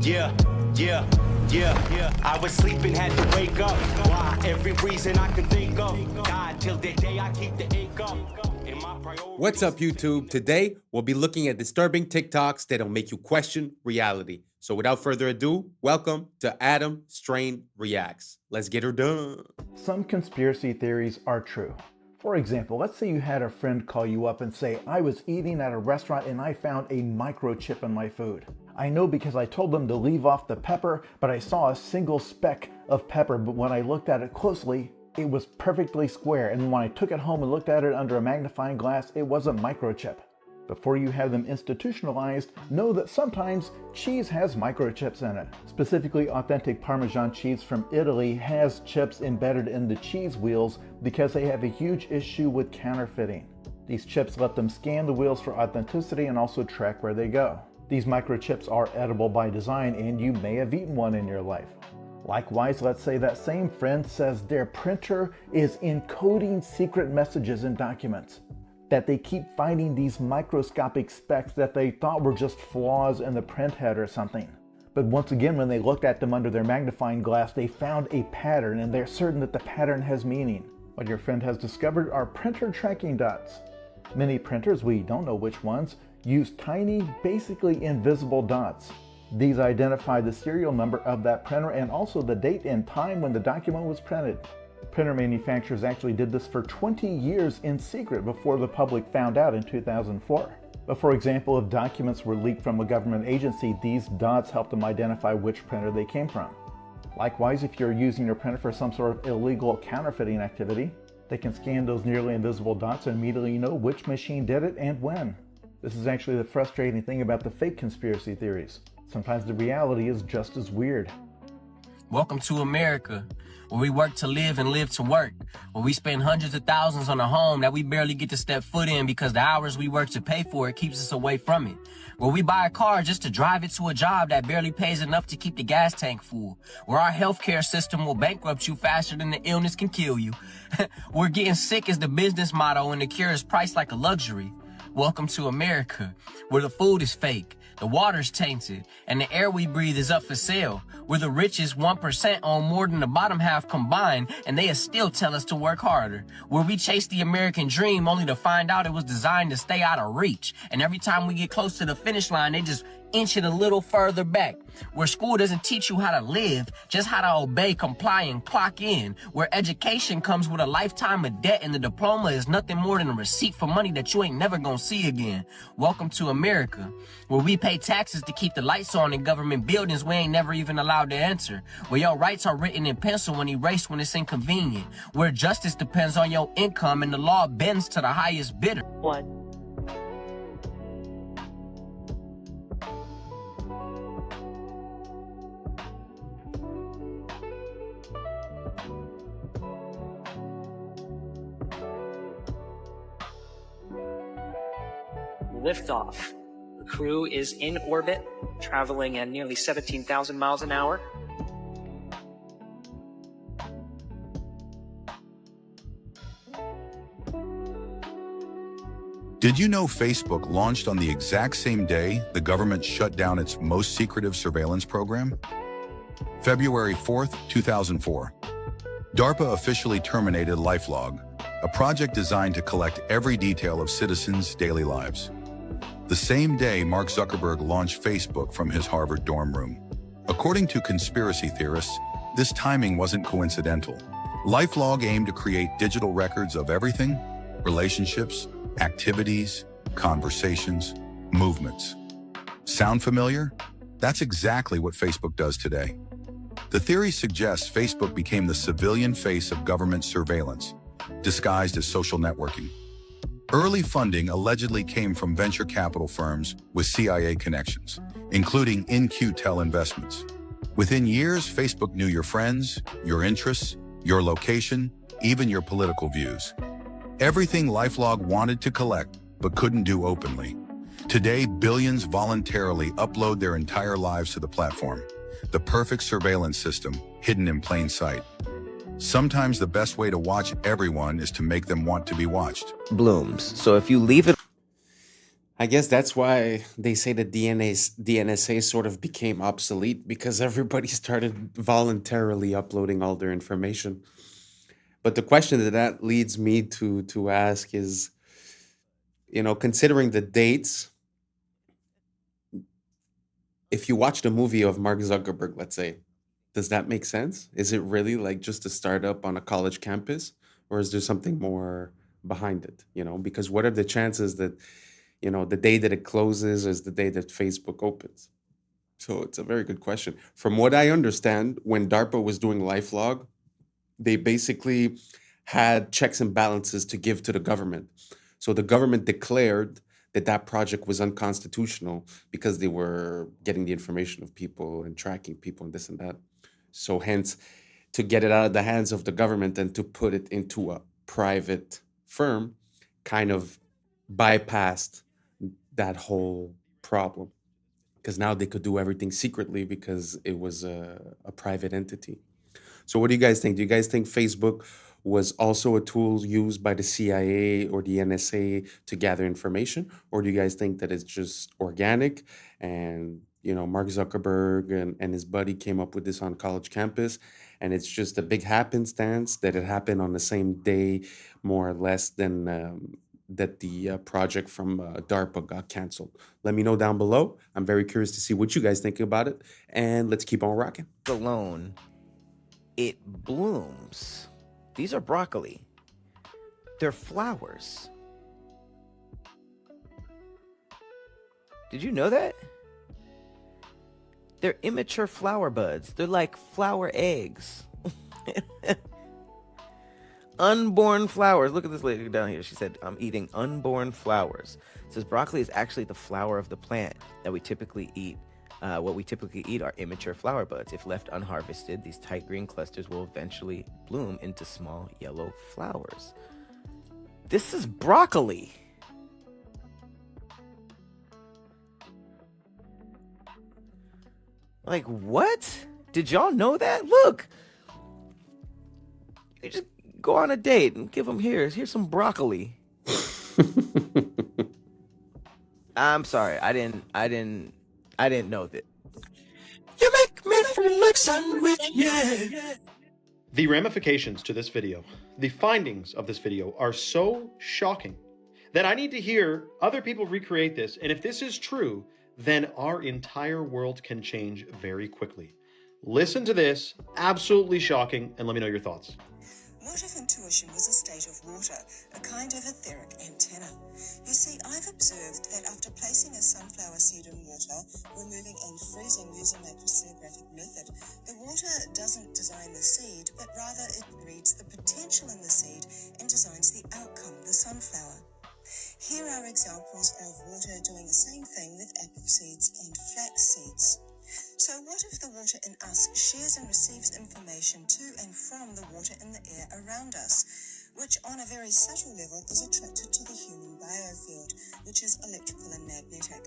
Yeah, yeah, yeah, yeah. I was sleeping, had to wake up. Why? Every reason I can think of. God, till the day I keep the ink up. What's up, YouTube? Today, we'll be looking at disturbing TikToks that'll make you question reality. So without further ado, welcome to Adam Strain Reacts. Let's get her done. Some conspiracy theories are true. For example, let's say you had a friend call you up and say, I was eating at a restaurant and I found a microchip in my food. I know because I told them to leave off the pepper, but I saw a single speck of pepper, but when I looked at it closely, it was perfectly square, and when I took it home and looked at it under a magnifying glass, it was a microchip. Before you have them institutionalized, know that sometimes cheese has microchips in it. Specifically, authentic Parmesan cheese from Italy has chips embedded in the cheese wheels because they have a huge issue with counterfeiting. These chips let them scan the wheels for authenticity and also track where they go. These microchips are edible by design, and you may have eaten one in your life. Likewise, let's say that same friend says their printer is encoding secret messages in documents, that they keep finding these microscopic specks that they thought were just flaws in the printhead or something. But once again, when they looked at them under their magnifying glass, they found a pattern, and they're certain that the pattern has meaning. What your friend has discovered are printer tracking dots. Many printers, we don't know which ones, use tiny, basically invisible dots. These identify the serial number of that printer and also the date and time when the document was printed. Printer manufacturers actually did this for 20 years in secret before the public found out in 2004. But for example, if documents were leaked from a government agency, these dots help them identify which printer they came from. Likewise, if you're using your printer for some sort of illegal counterfeiting activity, they can scan those nearly invisible dots and immediately know which machine did it and when. This is actually the frustrating thing about the fake conspiracy theories. Sometimes the reality is just as weird. Welcome to America, where we work to live and live to work, where we spend hundreds of thousands on a home that we barely get to step foot in because the hours we work to pay for it keeps us away from it, where we buy a car just to drive it to a job that barely pays enough to keep the gas tank full, where our healthcare system will bankrupt you faster than the illness can kill you. Where getting sick is the business motto and the cure is priced like a luxury. Welcome to America, where the food is fake, the water's tainted, and the air we breathe is up for sale, where the richest 1% own more than the bottom half combined, and they still tell us to work harder, where we chase the American dream only to find out it was designed to stay out of reach, and every time we get close to the finish line, they just inch it a little further back, where school doesn't teach you how to live, just how to obey, comply, and clock in, where education comes with a lifetime of debt and the diploma is nothing more than a receipt for money that you ain't never gonna see again. Welcome to America, where we pay taxes to keep the lights on in government buildings we ain't never even allowed to enter, where your rights are written in pencil and erased when it's inconvenient, where justice depends on your income and the law bends to the highest bidder. What? Liftoff. The crew is in orbit, traveling at nearly 17,000 miles an hour. Did you know Facebook launched on the exact same day the government shut down its most secretive surveillance program? February 4th, 2004. DARPA officially terminated LifeLog, a project designed to collect every detail of citizens' daily lives. The same day, Mark Zuckerberg launched Facebook from his Harvard dorm room. According to conspiracy theorists, this timing wasn't coincidental. LifeLog aimed to create digital records of everything: relationships, activities, conversations, movements. Sound familiar? That's exactly what Facebook does today. The theory suggests Facebook became the civilian face of government surveillance, disguised as social networking. Early funding allegedly came from venture capital firms with CIA connections, including In-Q-Tel Investments. Within years, Facebook knew your friends, your interests, your location, even your political views. Everything LifeLog wanted to collect, but couldn't do openly. Today, billions voluntarily upload their entire lives to the platform. The perfect surveillance system, hidden in plain sight. Sometimes the best way to watch everyone is to make them want to be watched. Blooms. So if you leave it... I guess that's why they say that DNSA sort of became obsolete because everybody started voluntarily uploading all their information. But the question that leads me to ask is, considering the dates, if you watch the movie of Mark Zuckerberg, let's say, does that make sense? Is it really like just a startup on a college campus, or is there something more behind it? Because what are the chances that, the day that it closes is the day that Facebook opens? So it's a very good question. From what I understand, when DARPA was doing LifeLog, they basically had checks and balances to give to the government. So the government declared that project was unconstitutional because they were getting the information of people and tracking people and this and that. So hence, to get it out of the hands of the government and to put it into a private firm kind of bypassed that whole problem, because now they could do everything secretly because it was a private entity. So what do you guys think? Do you guys think Facebook was also a tool used by the CIA or the NSA to gather information? Or do you guys think that it's just organic and, Mark Zuckerberg and his buddy came up with this on college campus and it's just a big happenstance that it happened on the same day, more or less, than that the project from DARPA got canceled? Let me know down below. I'm very curious to see what you guys think about it. And let's keep on rocking. Alone, it blooms. These are broccoli. They're flowers. Did you know that? They're immature flower buds. They're like flower eggs. Unborn flowers. Look at this lady down here. She said, I'm eating unborn flowers. It says broccoli is actually the flower of the plant that we typically eat. What we typically eat are immature flower buds. If left unharvested, these tight green clusters will eventually bloom into small yellow flowers. This is broccoli. Like, what? Did y'all know that? Look. You just go on a date and give them here's some broccoli. I'm sorry. I didn't know that. You make me feel like sandwich, yeah. The ramifications to this video, the findings of this video are so shocking that I need to hear other people recreate this. And if this is true, then our entire world can change very quickly. Listen to this, absolutely shocking, and let me know your thoughts. What if intuition was a state of water, a kind of etheric antenna? You see, I've observed that after placing a sunflower seed in water, removing and freezing using a crystallographic method, the water doesn't design the seed, but rather it reads the potential in the seed and designs the outcome, the sunflower. Here are examples of water doing the same thing with apple seeds and flax seeds. So what if the water in us shares and receives information to and from the water in the air around us, which on a very subtle level is attracted to the human biofield, which is electrical and magnetic?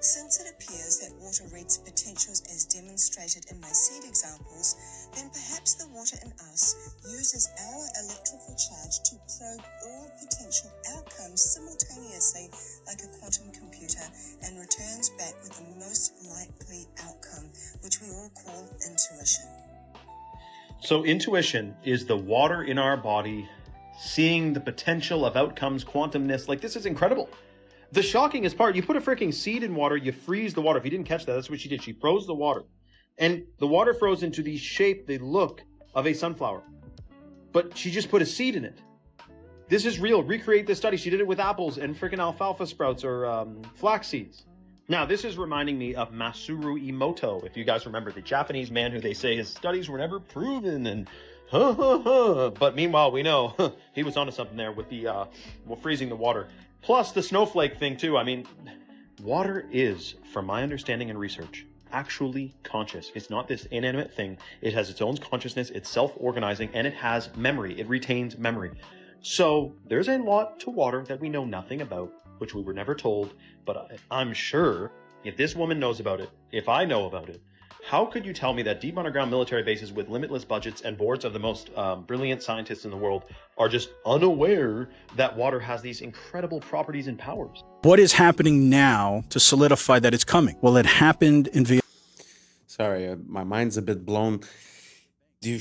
Since it appears that water reads potentials as demonstrated in my seed examples, then perhaps the water in us uses our electrical charge to probe all potential outcomes simultaneously like a quantum computer and returns back with the most likely outcome, which we all call intuition. So intuition is the water in our body, seeing the potential of outcomes, quantumness. Like, this is incredible. The shockingest part, you put a freaking seed in water, you freeze the water. If you didn't catch that, that's what she did. She froze the water. And the water froze into the shape, the look of a sunflower. But she just put a seed in it. This is real. Recreate this study. She did it with apples and freaking alfalfa sprouts or flax seeds. Now, this is reminding me of Masaru Emoto. If you guys remember, the Japanese man who they say his studies were never proven and but meanwhile, we know he was onto something there with the freezing the water. Plus the snowflake thing too. I mean, water is, from my understanding and research, actually conscious. It's not this inanimate thing. It has its own consciousness. It's self-organizing and it has memory. It retains memory. So there's a lot to water that we know nothing about, which we were never told. But I'm sure if this woman knows about it, if I know about it, How could you tell me that deep underground military bases with limitless budgets and boards of the most brilliant scientists in the world are just unaware that water has these incredible properties and powers? What is happening now to solidify that it's coming? Well, it happened in Vietnam. Sorry, my mind's a bit blown. Do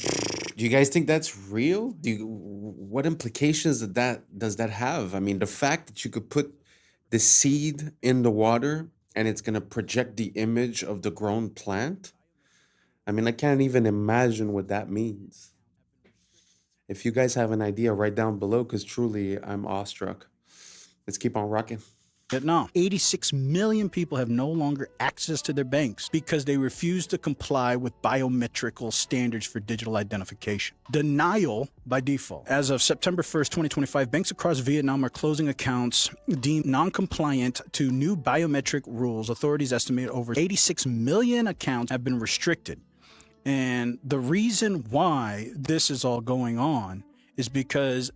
you guys think that's real? What implications does that have? I mean, the fact that you could put the seed in the water and it's gonna project the image of the grown plant. I mean, I can't even imagine what that means. If you guys have an idea, write down below, because truly I'm awestruck. Let's keep on rocking. 86 million people have no longer access to their banks because they refuse to comply with biometrical standards for digital identification. Denial by default. As of September 1st, 2025, banks across Vietnam are closing accounts deemed non-compliant to new biometric rules. Authorities estimate over 86 million accounts have been restricted. And the reason why this is all going on is because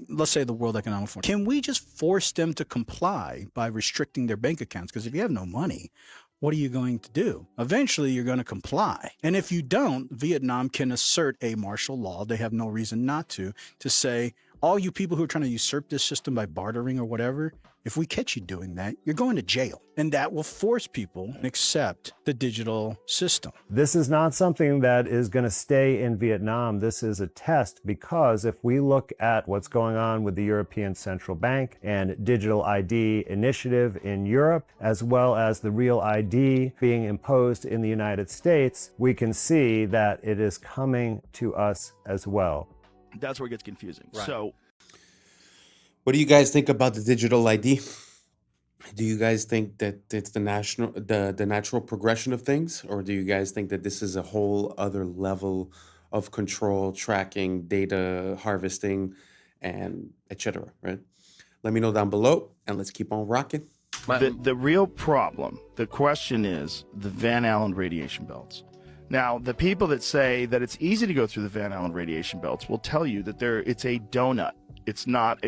let's say the World Economic Forum, can we just force them to comply by restricting their bank accounts? Because if you have no money, what are you going to do? Eventually, you're going to comply. And if you don't, Vietnam can assert a martial law. They have no reason not to say, all you people who are trying to usurp this system by bartering or whatever, if we catch you doing that, you're going to jail. And that will force people to accept the digital system. This is not something that is going to stay in Vietnam. This is a test, because if we look at what's going on with the European Central Bank and digital ID initiative in Europe, as well as the real ID being imposed in the United States, we can see that it is coming to us as well. That's where it gets confusing. Right. So what do you guys think about the digital ID? Do you guys think that it's the natural progression of things, or do you guys think that this is a whole other level of control, tracking, data harvesting, and etc.? Right? Let me know down below, and let's keep on rocking. the real problem, the question is the Van Allen radiation belts. Now, the people that say that it's easy to go through the Van Allen radiation belts will tell you that it's a donut. It's not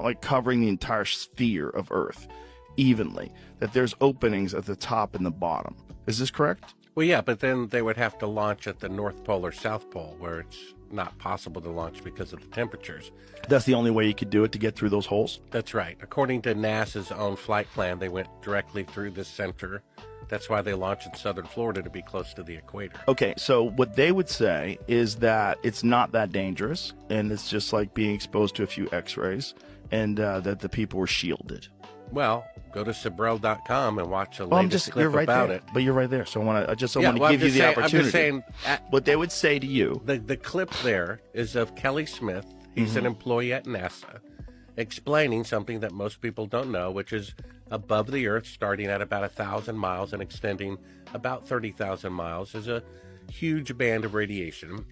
like covering the entire sphere of Earth evenly, that there's openings at the top and the bottom. Is this correct? Well, yeah, but then they would have to launch at the North Pole or South Pole, where it's not possible to launch because of the temperatures. That's the only way you could do it, to get through those holes? That's right. According to NASA's own flight plan, they went directly through the center. That's why they launched in southern Florida, to be close to the equator. Okay, so what they would say is that it's not that dangerous, and it's just like being exposed to a few x-rays, and that the people were shielded. Well, go to Sabrel.com and watch a latest clip about it. But you're right there, so I just want to give you the opportunity. I'm just saying, what they would say to you. The clip there is of Kelly Smith. He's an employee at NASA, explaining something that most people don't know, which is above the Earth, starting at about 1,000 miles and extending about 30,000 miles, is a huge band of radiation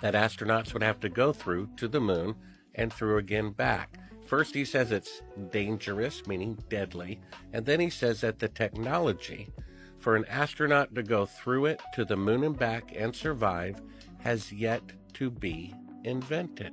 that astronauts would have to go through to the moon and through again back. First, he says it's dangerous, meaning deadly, and then he says that the technology for an astronaut to go through it to the moon and back and survive has yet to be invented.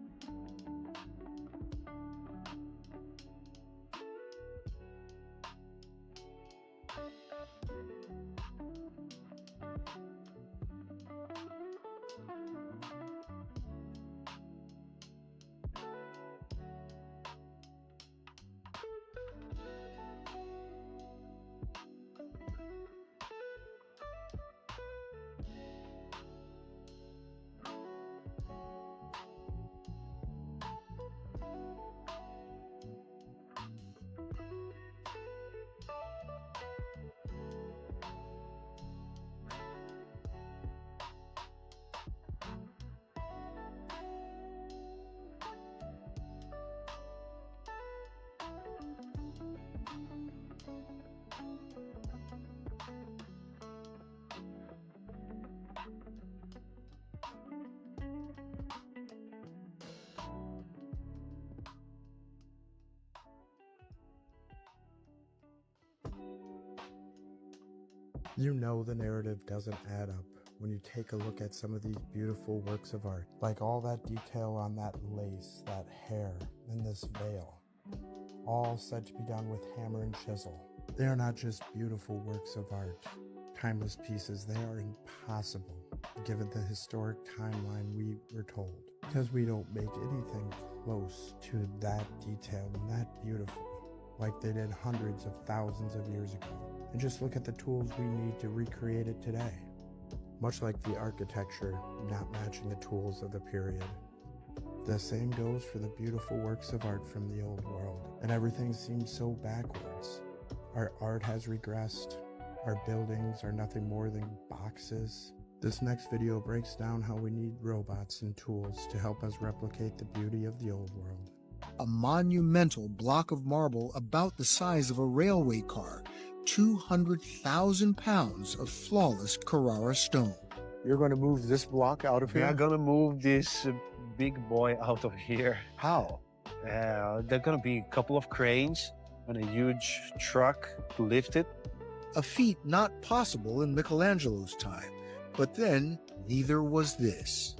You know the narrative doesn't add up when you take a look at some of these beautiful works of art, like all that detail on that lace, that hair, and this veil, all said to be done with hammer and chisel. They are not just beautiful works of art, timeless pieces, they are impossible given the historic timeline we were told, because we don't make anything close to that detailed and that beautiful like they did hundreds of thousands of years ago. And just look at the tools we need to recreate it today. Much like the architecture not matching the tools of the period. The same goes for the beautiful works of art from the old world, and everything seems so backwards. Our art has regressed. Our buildings are nothing more than boxes. This next video breaks down how we need robots and tools to help us replicate the beauty of the old world. A monumental block of marble about the size of a railway car, 200,000 pounds of flawless Carrara stone. You're going to move this block out of here? We are going to move this big boy out of here. How? There are going to be a couple of cranes and a huge truck to lift it. A feat not possible in Michelangelo's time, but then neither was this.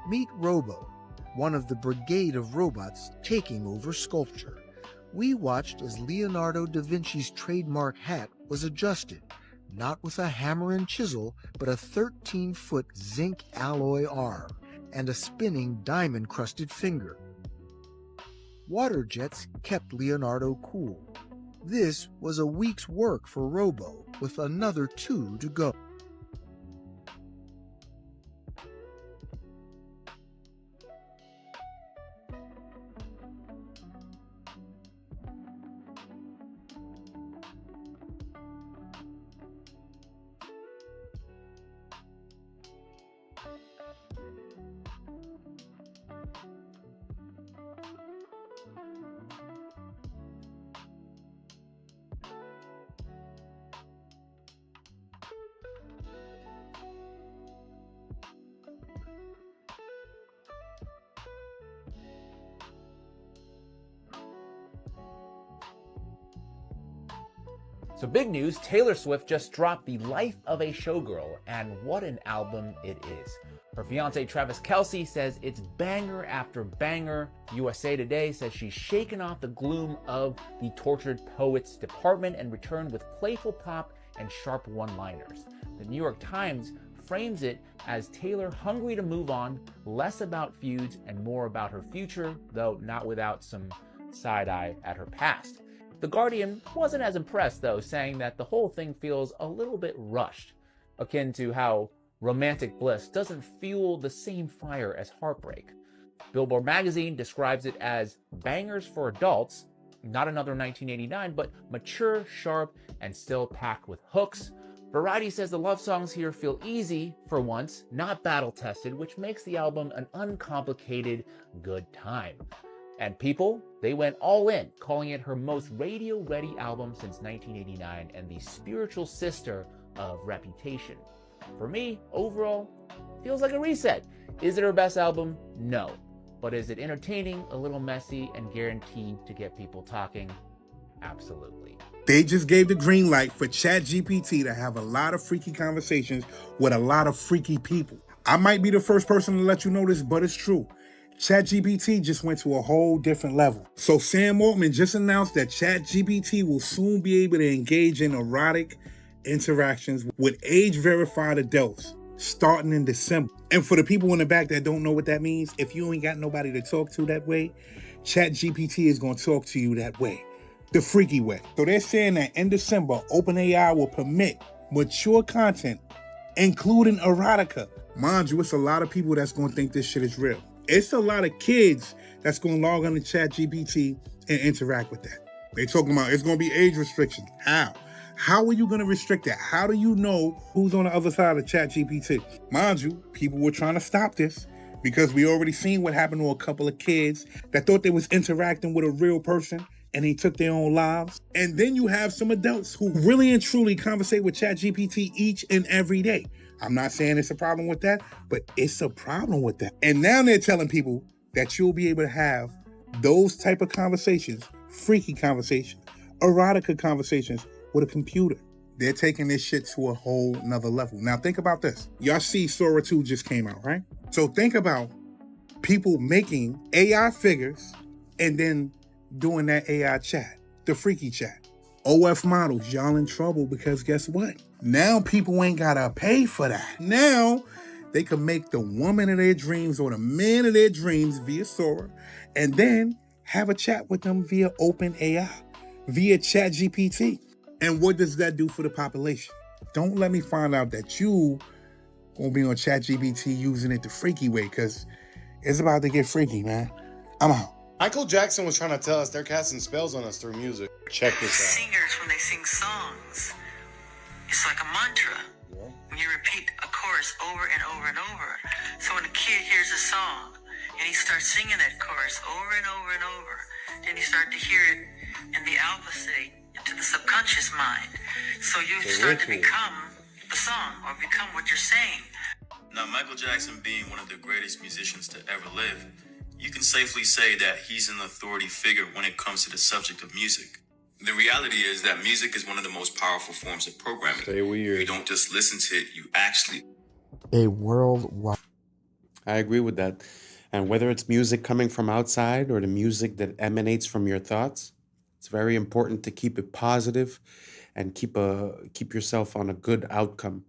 Meet Robo, one of the brigade of robots taking over sculpture. We watched as Leonardo da Vinci's trademark hat was adjusted, not with a hammer and chisel, but a 13-foot zinc alloy arm and a spinning diamond-crusted finger. Water jets kept Leonardo cool. This was a week's work for Robo, with another 2 to go. So big news, Taylor Swift just dropped The Life of a Showgirl, and what an album it is. Her fiance Travis Kelce says it's banger after banger. USA Today says she's shaken off the gloom of the tortured poets department and returned with playful pop and sharp one-liners. The New York Times frames it as Taylor hungry to move on, less about feuds and more about her future, though not without some side-eye at her past. The Guardian wasn't as impressed, though, saying that the whole thing feels a little bit rushed, akin to how romantic bliss doesn't fuel the same fire as heartbreak. Billboard magazine describes it as bangers for adults, not another 1989, but mature, sharp, and still packed with hooks. Variety says the love songs here feel easy for once, not battle-tested, which makes the album an uncomplicated good time. And People, they went all in, calling it her most radio-ready album since 1989 and the spiritual sister of Reputation. For me, overall, feels like a reset. Is it her best album? No. But is it entertaining, a little messy, and guaranteed to get people talking? Absolutely. They just gave the green light for ChatGPT to have a lot of freaky conversations with a lot of freaky people. I might be the first person to let you know this, but it's true. ChatGPT just went to a whole different level. So Sam Altman just announced that ChatGPT will soon be able to engage in erotic interactions with age-verified adults starting in December. And for the people in the back that don't know what that means, if you ain't got nobody to talk to that way, ChatGPT is going to talk to you that way, the freaky way. So they're saying that in December, OpenAI will permit mature content, including erotica. Mind you, it's a lot of people that's going to think this shit is real. It's a lot of kids that's going to log on to ChatGPT and interact with that. They're talking about it's going to be age restrictions. How? How are you going to restrict that? How do you know who's on the other side of ChatGPT? Mind you, people were trying to stop this because we already seen what happened to a couple of kids that thought they was interacting with a real person and they took their own lives. And then you have some adults who really and truly conversate with ChatGPT each and every day. I'm not saying it's a problem with that, but it's a problem with that. And now they're telling people that you'll be able to have those type of conversations, freaky conversations, erotica conversations with a computer. They're taking this shit to a whole nother level. Now think about this. Y'all see Sora 2 just came out, right? So think about people making AI figures and then doing that AI chat. the freaky chat. OF models, y'all in trouble because guess what? Now people ain't gotta pay for that. Now they can make the woman of their dreams or the man of their dreams via Sora and then have a chat with them via OpenAI, via ChatGPT. And what does that do for the population? Don't let me find out that you gonna be on ChatGPT using it the freaky way, because it's about to get freaky, man. I'm out. Michael Jackson was trying to tell us they're casting spells on us through music. Check this out. Singers, when they sing songs, it's like a mantra. When you repeat a chorus over and over and over. So when a kid hears a song and he starts singing that chorus over and over and over, then you start to hear it in the alpha state into the subconscious mind. So you start to become the song or become what you're saying. Now, Michael Jackson being one of the greatest musicians to ever live, you can safely say that he's an authority figure when it comes to the subject of music. The reality is that music is one of the most powerful forms of programming. Stay weird. You don't just listen to it, you actually... A worldwide... I agree with that. And whether it's music coming from outside or the music that emanates from your thoughts, it's very important to keep it positive and keep yourself on a good outcome.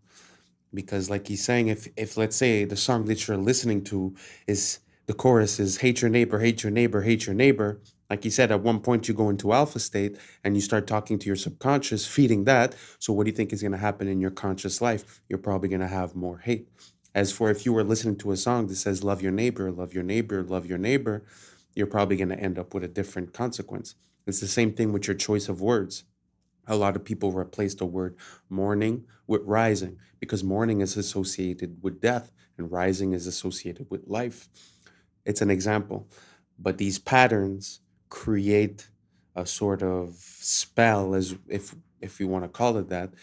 Because like he's saying, if let's say the song that you're listening to is, the chorus is hate your neighbor, hate your neighbor, hate your neighbor. Like he said, at one point you go into alpha state and you start talking to your subconscious, feeding that. So what do you think is going to happen in your conscious life? You're probably going to have more hate. As for if you were listening to a song that says love your neighbor, love your neighbor, love your neighbor, you're probably going to end up with a different consequence. It's the same thing with your choice of words. A lot of people replace the word mourning with rising because mourning is associated with death and rising is associated with life. It's an example, but these patterns create a sort of spell, as if you want to call it that.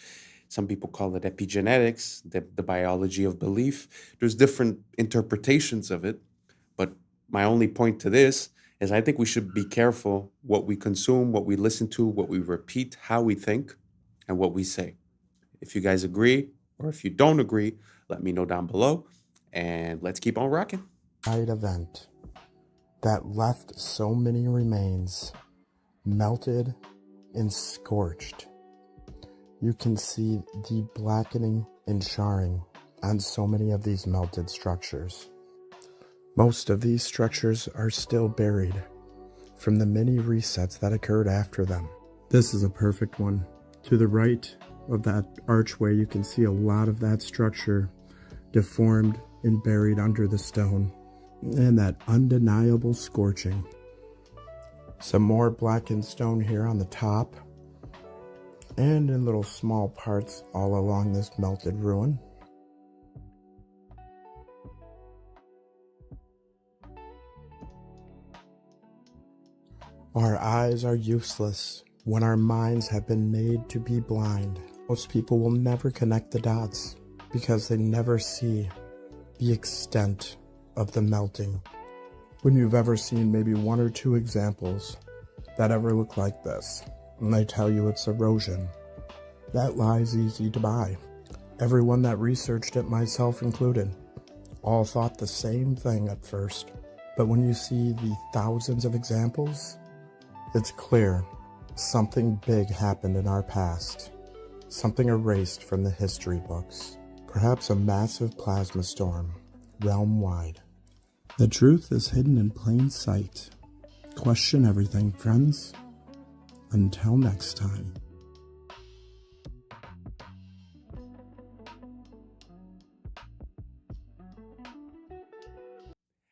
Some people call it epigenetics, the biology of belief. There's different interpretations of it, but my only point to this is I think we should be careful what we consume, what we listen to, what we repeat, how we think, and what we say. If you guys agree, or if you don't agree, let me know down below, and let's keep on rocking. Event that left so many remains melted and scorched. You can see the blackening and charring on so many of these melted structures. Most of these structures are still buried from the many resets that occurred after them. This is a perfect one. To the right of that archway, you can see a lot of that structure deformed and buried under the stone, and that undeniable scorching. Some more blackened stone here on the top, and in little small parts all along this melted ruin. Our eyes are useless when our minds have been made to be blind. Most people will never connect the dots because they never see the extent of the melting. When you've ever seen maybe one or two examples that ever look like this, and they tell you it's erosion, that lie's easy to buy. Everyone that researched it, myself included, all thought the same thing at first. But when you see the thousands of examples, it's clear something big happened in our past, something erased from the history books, perhaps a massive plasma storm, realm-wide. The truth is hidden in plain sight. Question everything, friends. Until next time.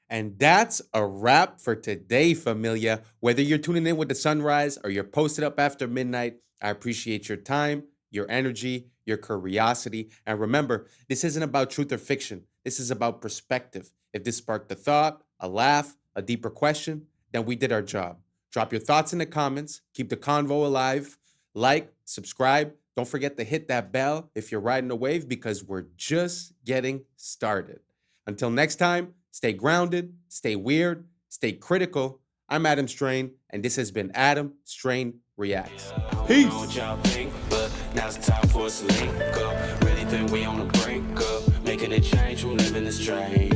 And that's a wrap for today, familia. Whether you're tuning in with the sunrise or you're posted up after midnight, I appreciate your time, your energy, your curiosity. And remember, this isn't about truth or fiction. This is about perspective. If this sparked a thought, a laugh, a deeper question, then we did our job. Drop your thoughts in the comments. Keep the convo alive. Like, subscribe. Don't forget to hit that bell if you're riding a wave because we're just getting started. Until next time, stay grounded, stay weird, stay critical. I'm Adam Strain, and this has been Adam Strain Reacts. Peace. I don't know what y'all think, but now's the time for us to link up. Really think we on the brink of making a change from living this strange.